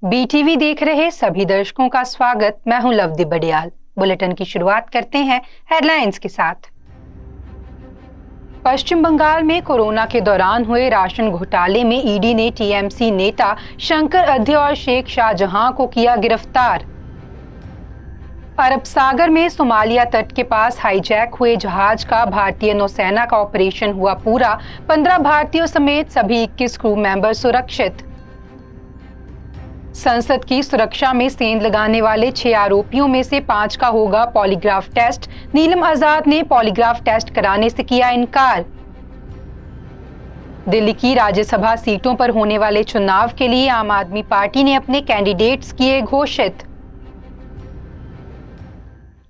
BTV देख रहे सभी दर्शकों का स्वागत। मैं हूं लवदी बडियाल। बुलेटिन की शुरुआत करते हैं हेडलाइंस के साथ। पश्चिम बंगाल में कोरोना के दौरान हुए राशन घोटाले में ईडी ने टीएमसी नेता शंकर अध्य और शेख शाहजहां को किया गिरफ्तार। अरब सागर में सोमालिया तट के पास हाईजैक हुए जहाज का भारतीय नौसेना का ऑपरेशन हुआ पूरा। 15 भारतीयों समेत सभी 21 क्रू मेंबर सुरक्षित। संसद की सुरक्षा में सेंध लगाने वाले 6 आरोपियों में से 5 का होगा पॉलीग्राफ टेस्ट। नीलम आजाद ने पॉलीग्राफ टेस्ट कराने से किया इनकार। दिल्ली की राज्यसभा सीटों पर होने वाले चुनाव के लिए आम आदमी पार्टी ने अपने कैंडिडेट्स किए घोषित।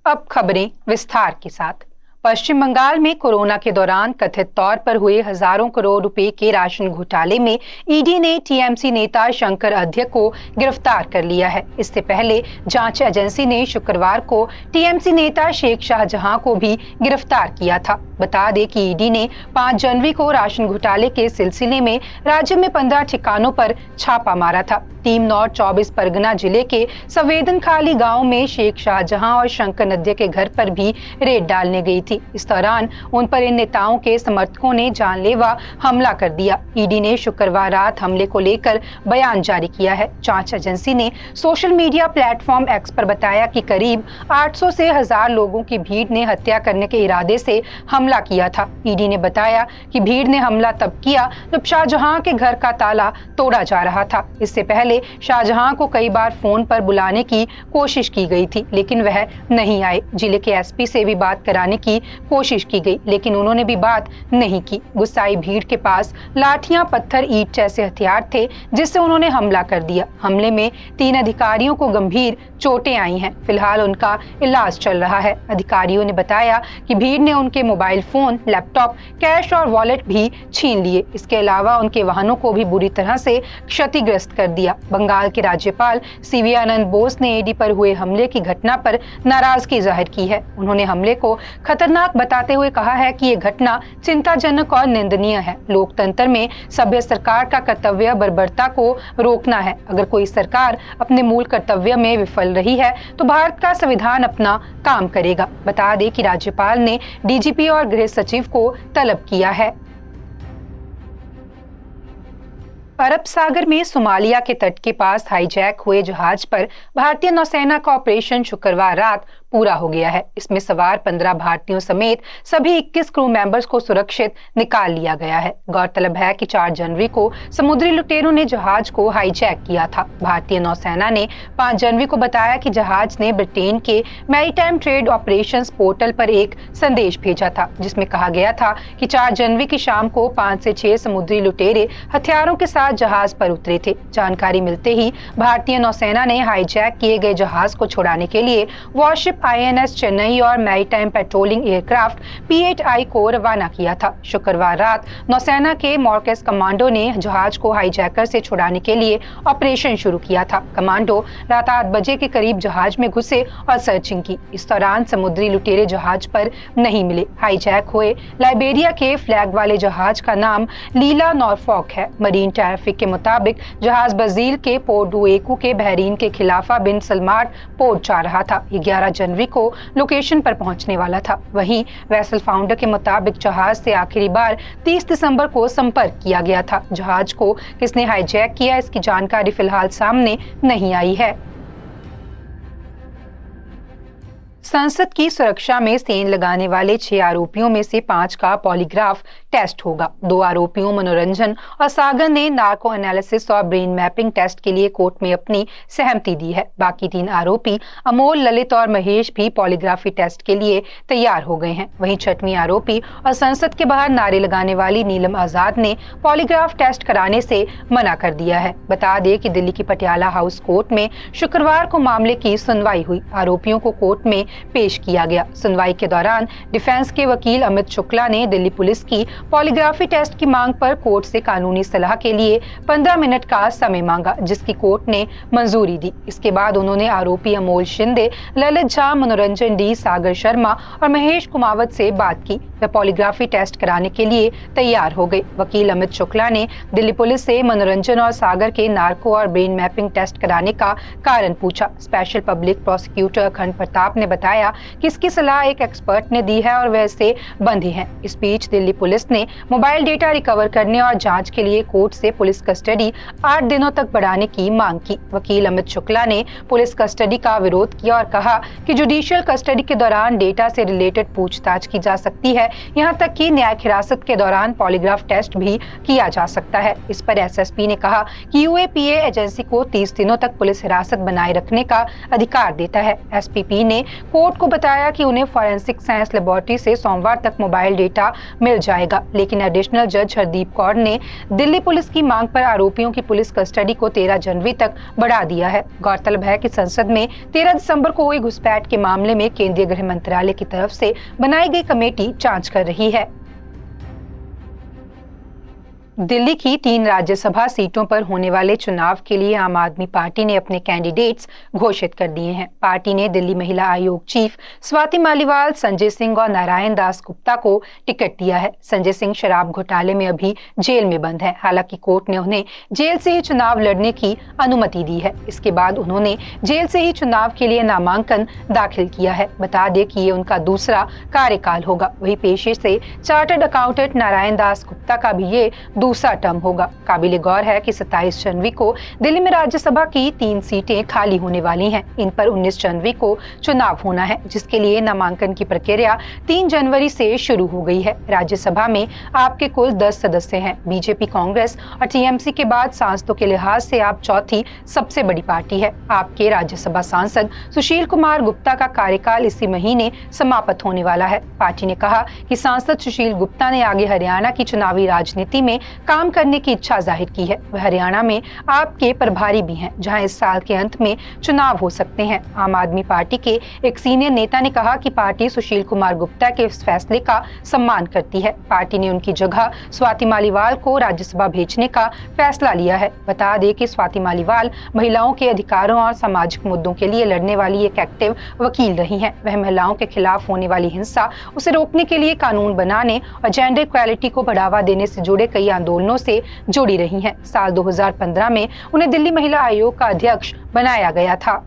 अब खबरें विस्तार के साथ। पश्चिम बंगाल में कोरोना के दौरान कथित तौर पर हुए हजारों करोड़ रुपए के राशन घोटाले में ईडी ने टीएमसी नेता शंकर अध्य को गिरफ्तार कर लिया है। इससे पहले जांच एजेंसी ने शुक्रवार को टीएमसी नेता शेख शाहजहां को भी गिरफ्तार किया था। बता दें कि ईडी ने 5 जनवरी को राशन घोटाले के सिलसिले में राज्य में 15 ठिकानों पर छापा मारा था। टीम नॉर्थ 24 परगना जिले के संवेदनखाली गांव में शेख शाहजहां और शंकर अध्य के घर पर भी रेड डालने गई थी। इस दौरान उन पर इन नेताओं के समर्थकों ने जानलेवा हमला कर दिया। ईडी ने शुक्रवार रात हमले को लेकर बयान जारी किया है। जांच एजेंसी ने सोशल मीडिया प्लेटफॉर्म एक्स पर बताया कि करीब 800 से 1000 लोगों की भीड़ ने हत्या करने के इरादे से हमला किया था। ईडी ने बताया कि भीड़ ने हमला तब किया जब शाहजहां के घर का ताला तोड़ा जा रहा था। इससे पहले शाहजहां को कई बार फोन पर बुलाने की कोशिश की गई थी, लेकिन वह नहीं आए। जिले के एसपी से भी बात कराने की कोशिश की गई, लेकिन उन्होंने भी बात नहीं की। गुस्साई भीड़ के पास लाठियां, पत्थर, ईंट जैसे हथियार थे, जिससे उन्होंने हमला कर दिया। हमले में 3 अधिकारियों को गंभीर चोटें आई हैं। फिलहाल उनका इलाज चल रहा है। अधिकारियों ने बताया कि भीड़ ने उनके मोबाइल फोन, लैपटॉप, कैश और वॉलेट भी छीन लिए। इसके अलावा उनके वाहनों को भी बुरी तरह से क्षतिग्रस्त कर दिया। बंगाल के राज्यपाल सीवी आनंद बोस ने ईडी पर हुए हमले की घटना पर नाराजगी जाहिर की है। उन्होंने हमले को खतरनाक बताते हुए कहा है कि ये घटना चिंताजनक और निंदनीय है। लोकतंत्र में सभ्य सरकार का कर्तव्य बर्बरता को रोकना है। अगर कोई सरकार अपने मूल कर्तव्य में विफल रही है तो भारत का संविधान अपना काम करेगा। बता दें कि राज्यपाल ने डीजीपी और गृह सचिव को तलब किया है। अरब सागर में सोमालिया के तट के पास हाईजैक हुए जहाज पर भारतीय नौसेना का ऑपरेशन शुक्रवार रात पूरा हो गया है। इसमें सवार 15 भारतीयों समेत सभी 21 क्रू मेंबर्स को सुरक्षित निकाल लिया गया है। गौरतलब है कि 4 जनवरी को समुद्री लुटेरों ने जहाज को हाईजैक किया था। भारतीय नौसेना ने 5 जनवरी को बताया कि जहाज ने ब्रिटेन के मैरीटाइम ट्रेड ऑपरेशंस पोर्टल पर एक संदेश भेजा था, जिसमें कहा गया था कि 4 जनवरी की शाम को 5 से 6 समुद्री लुटेरे हथियारों के साथ जहाज पर उतरे थे। जानकारी मिलते ही भारतीय नौसेना ने हाईजैक किए गए जहाज को छुड़ाने के लिए वॉरशिप आईएनएस चेन्नई और मैरीटाइम पेट्रोलिंग एयरक्राफ्ट P8I को रवाना किया था। शुक्रवार रात नौसेना के मॉर्कस कमांडो ने जहाज को हाईजैकर से छुड़ाने के लिए ऑपरेशन शुरू किया था। कमांडो रात 8 बजे के करीब जहाज में घुसे और सर्चिंग की। इस दौरान समुद्री लुटेरे जहाज पर नहीं मिले। हाईजैक हुए लाइबेरिया के फ्लैग वाले जहाज का नाम लीला नॉरफॉक है। मरीन ट्रैफिक के मुताबिक जहाज ब्राजील के पोर्ट डुएकू के बहरीन के खिलाफा बिन सलमाट पोर्ट जा रहा था। 11 जनवरी को लोकेशन पर पहुंचने वाला था। वहीं वेसल फाउंडर के मुताबिक जहाज से आखिरी बार 30 दिसंबर को संपर्क किया गया था। जहाज को किसने हाईजैक किया, इसकी जानकारी फिलहाल सामने नहीं आई है। संसद की सुरक्षा में सेंध लगाने वाले 6 आरोपियों में से 5 का पॉलीग्राफ टेस्ट होगा। 2 आरोपियों मनोरंजन और सागर ने नार्को एनालिसिस और ब्रेन मैपिंग टेस्ट के लिए कोर्ट में अपनी सहमति दी है। बाकी 3 आरोपी अमोल, ललित और महेश भी पॉलीग्राफी टेस्ट के लिए तैयार हो गए हैं। वहीं 6वीं आरोपी और संसद के बाहर नारे लगाने वाली नीलम आजाद ने पॉलीग्राफ टेस्ट कराने से मना कर दिया है। बता दें कि दिल्ली की पटियाला हाउस कोर्ट में शुक्रवार को मामले की सुनवाई हुई। आरोपियों को कोर्ट में पेश किया गया। सुनवाई के दौरान डिफेंस के वकील अमित शुक्ला ने दिल्ली पुलिस की पॉलीग्राफी टेस्ट की मांग पर कोर्ट से कानूनी सलाह के लिए 15 मिनट का समय मांगा, जिसकी कोर्ट ने मंजूरी दी। इसके बाद उन्होंने आरोपी अमोल शिंदे, ललित झा, मनोरंजन डी, सागर शर्मा और महेश कुमावत से बात की। वे पॉलीग्राफी टेस्ट कराने के लिए तैयार हो गए। वकील अमित शुक्ला ने दिल्ली पुलिस से मनोरंजन और सागर के नार्को और ब्रेन मैपिंग टेस्ट कराने का कारण पूछा। स्पेशल पब्लिक प्रोसिक्यूटर अखंड प्रताप ने बताया कि इसकी सलाह एक एक्सपर्ट ने दी है और वे इससे बंधे हैं। इस बीच दिल्ली पुलिस ने मोबाइल डेटा रिकवर करने और जांच के लिए कोर्ट से पुलिस कस्टडी 8 दिनों तक बढ़ाने की मांग की। वकील अमित शुक्ला ने पुलिस कस्टडी का विरोध किया और कहा कि जुडिशियल कस्टडी के दौरान डेटा से रिलेटेड पूछताछ की जा सकती है, यहाँ तक कि न्यायिक हिरासत के दौरान पॉलीग्राफ टेस्ट भी किया जा सकता है। इस पर एसएसपी ने कहा कि यूएपीए एजेंसी को 30 दिनों तक पुलिस हिरासत बनाए रखने का अधिकार देता है। एसपीपी ने कोर्ट को बताया कि उन्हें फॉरेंसिक साइंस लेबोरेटरी से सोमवार तक मोबाइल डेटा मिल जाएगा, लेकिन एडिशनल जज हरदीप कौर ने दिल्ली पुलिस की मांग पर आरोपियों की पुलिस कस्टडी को 13 जनवरी तक बढ़ा दिया है। गौरतलब है कि संसद में 13 दिसंबर को हुई घुसपैठ के मामले में केंद्रीय गृह मंत्रालय की तरफ से बनाई गई कमेटी जांच कर रही है। दिल्ली की 3 राज्यसभा सीटों पर होने वाले चुनाव के लिए आम आदमी पार्टी ने अपने कैंडिडेट्स घोषित कर दिए हैं। पार्टी ने दिल्ली महिला आयोग चीफ स्वाति मालीवाल, संजय सिंह और नारायण दास गुप्ता को टिकट दिया है। संजय सिंह शराब घोटाले में अभी जेल में बंद है। हालांकि कोर्ट ने उन्हें जेल से ही चुनाव लड़ने की अनुमति दी है। इसके बाद उन्होंने जेल से ही चुनाव के लिए नामांकन दाखिल किया है। बता दें कि ये उनका दूसरा कार्यकाल होगा। वही पेशे से चार्टर्ड अकाउंटेंट नारायण दास गुप्ता का भी ये दूसरा टर्म होगा। काबिले गौर है कि 27 जनवरी को दिल्ली में राज्यसभा की 3 सीटें खाली होने वाली हैं। इन पर 19 जनवरी को चुनाव होना है, जिसके लिए नामांकन की प्रक्रिया 3 जनवरी से शुरू हो गई है। राज्यसभा में आपके कुल 10 सदस्य हैं। बीजेपी, कांग्रेस और टीएमसी के बाद सांसदों के लिहाज से आप चौथी सबसे बड़ी पार्टी है। आपके राज्यसभा सांसद सुशील कुमार गुप्ता का कार्यकाल इसी महीने समाप्त होने वाला है। पार्टी ने कहा कि सांसद सुशील गुप्ता ने आगे हरियाणा की चुनावी राजनीति में काम करने की इच्छा जाहिर की है। वह हरियाणा में आपके प्रभारी भी हैं, जहां इस साल के अंत में चुनाव हो सकते हैं। आम आदमी पार्टी के एक सीनियर नेता ने कहा कि पार्टी सुशील कुमार गुप्ता के इस फैसले का सम्मान करती है। पार्टी ने उनकी जगह स्वाति मालीवाल को राज्यसभा भेजने का फैसला लिया है। बता दें कि स्वाति मालीवाल महिलाओं के अधिकारों और सामाजिक मुद्दों के लिए लड़ने वाली एक एक्टिव वकील रही हैं। वह महिलाओं के खिलाफ होने वाली हिंसा, उसे रोकने के लिए कानून बनाने और जेंडर इक्वालिटी को बढ़ावा देने से जुड़े कई आंदोलनों से जुड़ी रही हैं। साल 2015 में उन्हें दिल्ली महिला आयोग का अध्यक्ष बनाया गया था।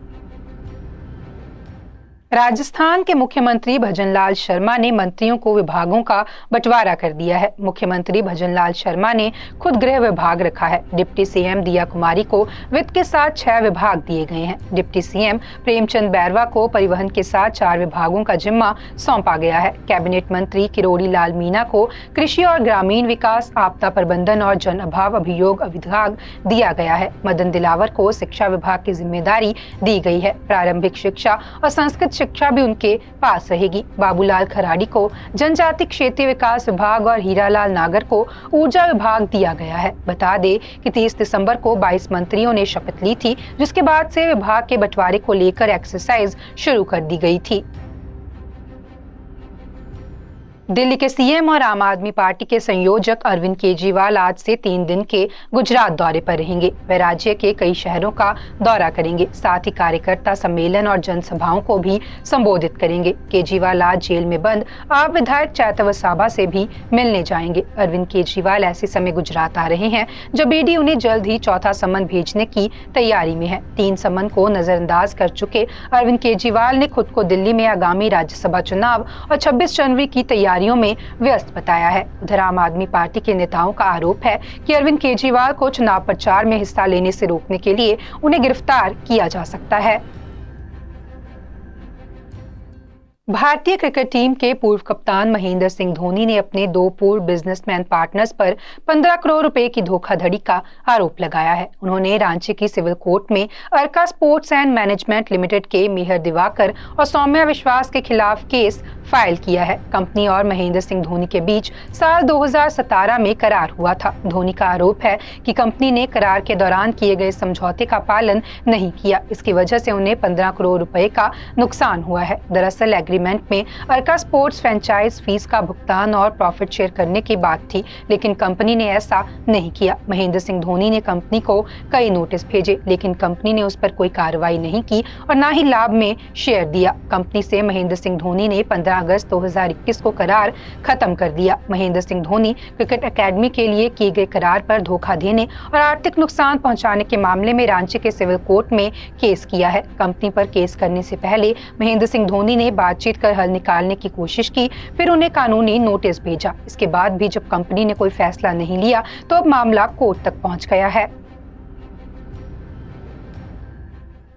राजस्थान के मुख्यमंत्री भजनलाल शर्मा ने मंत्रियों को विभागों का बंटवारा कर दिया है। मुख्यमंत्री भजनलाल शर्मा ने खुद गृह विभाग रखा है। डिप्टी सीएम दिया कुमारी को वित्त के साथ 6 विभाग दिए गए हैं। डिप्टी सीएम प्रेमचंद बैरवा को परिवहन के साथ 4 विभागों का जिम्मा सौंपा गया है। कैबिनेट मंत्री किरोड़ी लाल मीणा को कृषि और ग्रामीण विकास, आपदा प्रबंधन और जन अभाव अभियोग विभाग दिया गया है। मदन दिलावर को शिक्षा विभाग की जिम्मेदारी दी गई है। प्रारंभिक शिक्षा और संस्कृत शिक्षा भी उनके पास रहेगी। बाबूलाल खराड़ी को जनजाति क्षेत्रीय विकास विभाग और हीरालाल नागर को ऊर्जा विभाग दिया गया है। बता दें कि 30 दिसंबर को 22 मंत्रियों ने शपथ ली थी, जिसके बाद से विभाग के बंटवारे को लेकर एक्सरसाइज शुरू कर दी गई थी। दिल्ली के सीएम और आम आदमी पार्टी के संयोजक अरविंद केजरीवाल आज से 3 दिन के गुजरात दौरे पर रहेंगे। वे राज्य के कई शहरों का दौरा करेंगे, साथ ही कार्यकर्ता सम्मेलन और जनसभाओं को भी संबोधित करेंगे। केजरीवाल आज जेल में बंद आप विधायक चैतव वसावा से भी मिलने जाएंगे। अरविंद केजरीवाल ऐसे समय गुजरात आ रहे हैं जब ईडी उन्हें जल्द ही चौथा समन भेजने की तैयारी में है। 3 समन को नजरअंदाज कर चुके अरविंद केजरीवाल ने खुद को दिल्ली में आगामी राज्यसभा चुनाव और 26 जनवरी की तैयारियों में व्यस्त बताया है। उधर आम आदमी पार्टी के नेताओं का आरोप है कि अरविंद केजरीवाल को चुनाव प्रचार में हिस्सा लेने से रोकने के लिए उन्हें गिरफ्तार किया जा सकता है। भारतीय क्रिकेट टीम के पूर्व कप्तान महेंद्र सिंह धोनी ने अपने दो पूर्व बिजनेसमैन पार्टनर्स पर 15 करोड़ रुपए की धोखाधड़ी का आरोप लगाया है। उन्होंने रांची की सिविल कोर्ट में अर्का स्पोर्ट्स एंड मैनेजमेंट लिमिटेड के मिहिर दिवाकर और सौम्या विश्वास के खिलाफ केस फाइल किया है। कंपनी और महेंद्र सिंह धोनी के बीच साल 2017 में करार हुआ था। धोनी का आरोप है कि कंपनी ने करार के दौरान किए गए समझौते का पालन नहीं किया। इसकी वजह से उन्हें 15 करोड़ रुपए का नुकसान हुआ है। दरअसल एग्रीमेंट में अर्का स्पोर्ट्स फ्रेंचाइज फीस का भुगतान और प्रॉफिट शेयर करने की बात थी, लेकिन कंपनी ने ऐसा नहीं किया। महेंद्र सिंह धोनी ने कंपनी को कई नोटिस भेजे, लेकिन कंपनी ने उस पर कोई कार्रवाई नहीं की और न ही लाभ में शेयर दिया। कंपनी से महेंद्र सिंह धोनी ने 15 अगस्त 2021 को करार खत्म कर दिया। महेंद्र सिंह धोनी क्रिकेट एकेडमी के लिए किए गए करार पर धोखा देने और आर्थिक नुकसान पहुंचाने के मामले में रांची के सिविल कोर्ट में केस किया है। कंपनी पर केस करने से पहले महेंद्र सिंह धोनी ने बातचीत कर हल निकालने की कोशिश की, फिर उन्हें कानूनी नोटिस भेजा। इसके बाद भी जब कंपनी ने कोई फैसला नहीं लिया तो अब मामला कोर्ट तक पहुंच गया है।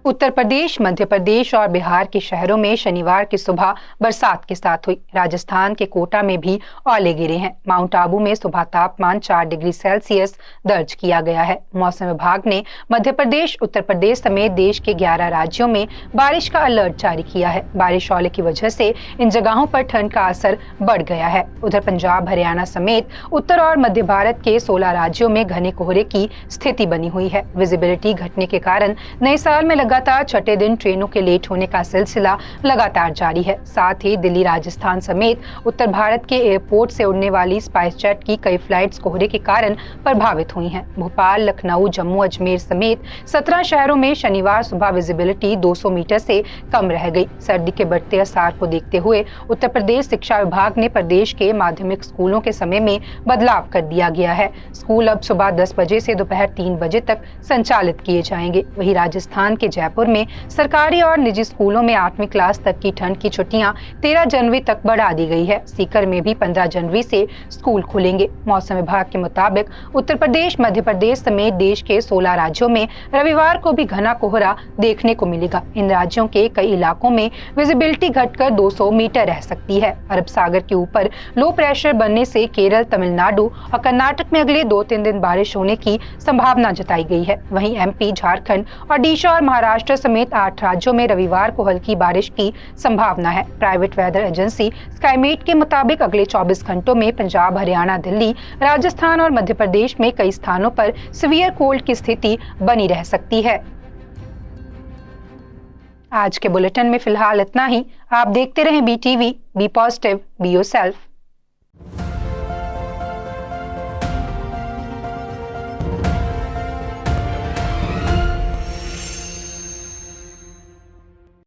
उत्तर प्रदेश, मध्य प्रदेश और बिहार के शहरों में शनिवार की सुबह बरसात के साथ हुई। राजस्थान के कोटा में भी ओले गिरे हैं। माउंट आबू में सुबह तापमान 4 डिग्री सेल्सियस दर्ज किया गया है। मौसम विभाग ने मध्य प्रदेश, उत्तर प्रदेश समेत देश के 11 राज्यों में बारिश का अलर्ट जारी किया है। बारिश ओले की वजह से इन जगहों पर ठंड का असर बढ़ गया है। उधर पंजाब, हरियाणा समेत उत्तर और मध्य भारत के 16 राज्यों में घने कोहरे की स्थिति बनी हुई है। विजिबिलिटी घटने के कारण नए साल में लगातार छठे दिन ट्रेनों के लेट होने का सिलसिला लगातार जारी है। साथ ही दिल्ली, राजस्थान समेत उत्तर भारत के एयरपोर्ट से उड़ने वाली स्पाइस जेट की कई फ्लाइट्स कोहरे के कारण प्रभावित हुई हैं। भोपाल, लखनऊ, जम्मू, अजमेर समेत 17 शहरों में शनिवार सुबह विजिबिलिटी 200 मीटर से कम रह गई। सर्दी के बढ़ते असर को देखते हुए उत्तर प्रदेश शिक्षा विभाग ने प्रदेश के माध्यमिक स्कूलों के समय में बदलाव कर दिया गया है। स्कूल अब सुबह 10 बजे से दोपहर 3 बजे तक संचालित किए जाएंगे। वहीं राजस्थान के जयपुर में सरकारी और निजी स्कूलों में 8वीं क्लास तक की ठंड की छुट्टियां 13 जनवरी तक बढ़ा दी गई है। सीकर में भी 15 जनवरी से स्कूल खुलेंगे। मौसम विभाग के मुताबिक उत्तर प्रदेश, मध्य प्रदेश समेत देश के 16 राज्यों में रविवार को भी घना कोहरा देखने को मिलेगा। इन राज्यों के कई इलाकों में विजिबिलिटी घटकर 200 मीटर रह सकती है। अरब सागर के ऊपर लो प्रेशर बनने से केरल, तमिलनाडु और कर्नाटक में अगले 2-3 दिन बारिश होने की संभावना जताई गई है। वहीं एमपी, झारखंड, ओडिशा और महाराष्ट्र समेत 8 राज्यों में रविवार को हल्की बारिश की संभावना है। प्राइवेट वेदर एजेंसी स्काईमेट के मुताबिक अगले 24 घंटों में पंजाब, हरियाणा, दिल्ली, राजस्थान और मध्य प्रदेश में कई स्थानों पर सीवियर कोल्ड की स्थिति बनी रह सकती है। आज के बुलेटिन में फिलहाल इतना ही। आप देखते रहें BTV, be positive, be yourself.